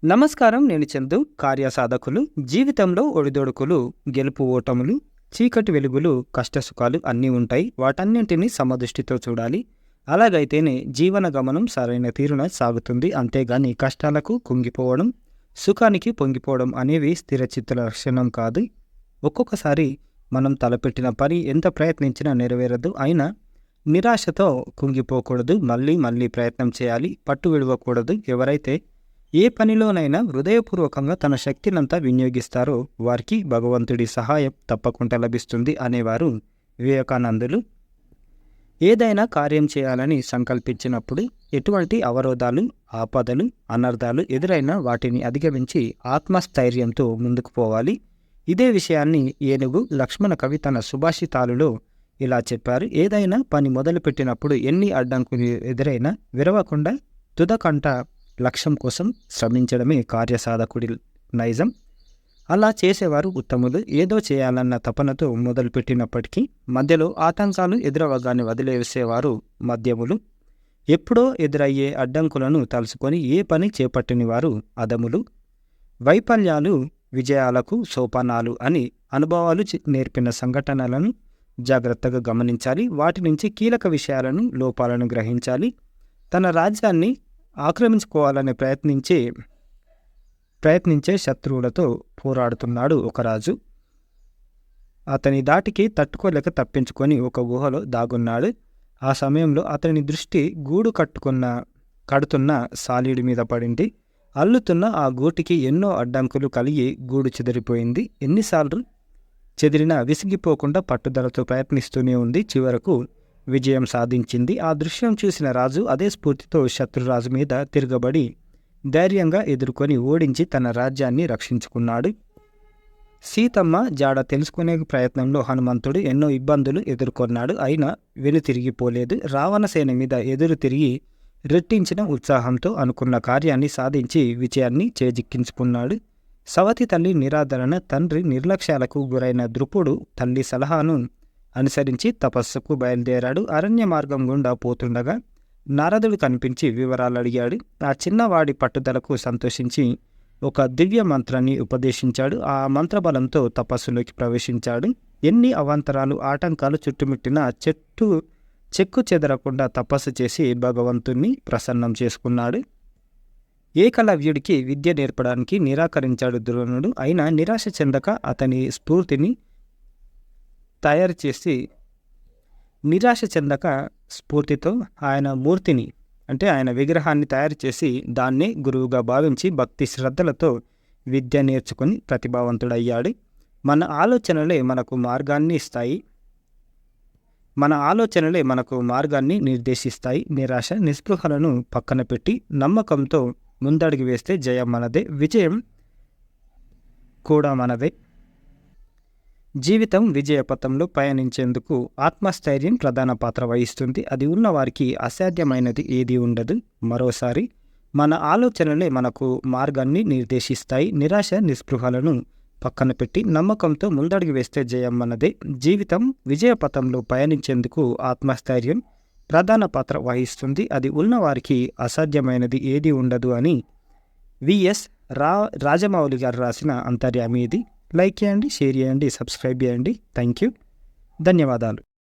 నమస్కారం. నేను చందు. కార్యసాధకులు, జీవితంలో ఒడిదొడుకులు, గెలుపు ఓటములు, చీకటి వెలుగులు, కష్టసుఖాలు అన్నీ ఉంటాయి. వాటన్నింటినీ సమదృష్టితో చూడాలి. అలాగైతేనే జీవన గమనం సరైన తీరున సాగుతుంది. అంతేగాని కష్టాలకు కుంగిపోవడం, సుఖానికి పొంగిపోవడం అనేవి స్థిరచిత్తుల లక్షణం కాదు. ఒక్కొక్కసారి మనం తలపెట్టిన పని ఎంత ప్రయత్నించినా నెరవేరదు. అయినా నిరాశతో కుంగిపోకూడదు. మళ్ళీ మళ్ళీ ప్రయత్నం చేయాలి. పట్టు విడవకూడదు. ఎవరైతే ఏ పనిలోనైనా హృదయపూర్వకంగా తన శక్తినంతా వినియోగిస్తారో వారికి భగవంతుడి సహాయం తప్పకుండా లభిస్తుంది అనేవారు వివేకానందులు. ఏదైనా కార్యం చేయాలని సంకల్పించినప్పుడు ఎటువంటి అవరోధాలు, ఆపదలు, అనర్థాలు ఎదురైనా వాటిని అధిగమించి ఆత్మస్థైర్యంతో ముందుకు పోవాలి. ఇదే విషయాన్ని ఏనుగు లక్ష్మణ కవి తన సుభాషితాలులో ఇలా చెప్పారు. ఏదైనా పని మొదలుపెట్టినప్పుడు ఎన్ని అడ్డంకులు ఎదురైనా విరవకుండా తుదకంట లక్ష్యం కోసం శ్రమించడమే కార్యసాధకుడి నైజం. అలా చేసేవారు ఉత్తములు. ఏదో చేయాలన్న తపనతో మొదలుపెట్టినప్పటికీ మధ్యలో ఆటంకాలు ఎదురవగానే వదిలేసేవారు మధ్యములు. ఎప్పుడో ఎదురయ్యే అడ్డంకులను తలుసుకొని ఏ పని చేపట్టిన వారు అదములు. వైఫల్యాలు విజయాలకు సోపానాలు అని అనుభవాలు నేర్పిన సంఘటనలను జాగ్రత్తగా గమనించాలి. వాటి నుంచి కీలక విషయాలను, లోపాలను గ్రహించాలి. తన రాజ్యాన్ని ఆక్రమించుకోవాలని ప్రయత్నించే శత్రువులతో పోరాడుతున్నాడు ఒక రాజు. అతని దాటికి తట్టుకోలేక తప్పించుకొని ఒక గుహలో దాగున్నాడు. ఆ సమయంలో అతని దృష్టి గూడు కడుతున్న సాలీడి మీద పడింది. అల్లుతున్న ఆ గూటికి ఎన్నో అడ్డంకులు కలిగి గూడు చెదిరిపోయింది. ఎన్నిసార్లు చెదిరినా విసిగిపోకుండా పట్టుదలతో ప్రయత్నిస్తూనే ఉంది. చివరకు విజయం సాధించింది. ఆ దృశ్యం చూసిన రాజు అదే స్ఫూర్తితో శత్రురాజు మీద తిరగబడి ధైర్యంగా ఎదుర్కొని ఓడించి తన రాజ్యాన్ని రక్షించుకున్నాడు. సీతమ్మ జాడ తెలుసుకునే ప్రయత్నంలో హనుమంతుడు ఎన్నో ఇబ్బందులు ఎదుర్కొన్నాడు. అయినా వెనుతిరిగిపోలేదు. రావణసేన మీద ఎదురు తిరిగి రెట్టించిన ఉత్సాహంతో అనుకున్న కార్యాన్ని సాధించి విజయాన్ని చేజిక్కించుకున్నాడు. సవతి తల్లి నిరాదరణ, తండ్రి నిర్లక్ష్యాలకు గురైన ద్రుపుడు తల్లి సలహాను అనుసరించి తపస్సుకు బయలుదేరాడు. అరణ్య మార్గం గుండా పోతుండగా నారదుడు కనిపించి వివరాలు అడిగాడు. ఆ చిన్నవాడి పట్టుదలకు సంతోషించి ఒక దివ్య మంత్రాన్ని ఉపదేశించాడు. ఆ మంత్రబలంతో తపస్సులోకి ప్రవేశించాడు. ఎన్ని అవాంతరాలు, ఆటంకాలు చుట్టుముట్టినా చెక్కు చెదరకుండా తపస్సు చేసి భగవంతుణ్ణి ప్రసన్నం చేసుకున్నాడు. ఏకలవ్యుడికి విద్య నేర్పడానికి నిరాకరించాడు ద్రోణుడు. అయినా నిరాశ చెందక అతని స్ఫూర్తితో ఆయన విగ్రహాన్ని తయారు చేసి దాన్నే గురువుగా భావించి భక్తి శ్రద్ధలతో విద్య నేర్చుకుని ప్రతిభావంతుడయ్యాడు. మన ఆలోచనలే మనకు మార్గాన్ని నిర్దేశిస్తాయి. నిరాశ, నిస్పృహలను పక్కన పెట్టి నమ్మకంతో ముందడుగు వేస్తే జయం మనదే, విజయం కూడా మనదే. జీవితం విజయపథంలో పయనించేందుకు ఆత్మస్థైర్యం ప్రధాన పాత్ర వహిస్తుంది. అది ఉన్నవారికి అసాధ్యమైనది ఏదీ ఉండదు. మరోసారి మన ఆలోచనలే మనకు మార్గాన్ని నిర్దేశిస్తాయి. నిరాశ, నిస్పృహలను పక్కన పెట్టి నమ్మకంతో ముందడుగు వేస్తే జయం మనదే. జీవితం విజయపథంలో పయనించేందుకు ఆత్మస్థైర్యం ప్రధాన పాత్ర వహిస్తుంది. అది ఉన్నవారికి అసాధ్యమైనది ఏదీ ఉండదు అని విఎస్ రాజమౌళి గారు రాసిన అంతర్యామి ఇది. లైక్ చేయండి, షేర్ చేయండి, సబ్స్క్రైబ్ చేయండి. Thank you. ధన్యవాదాలు.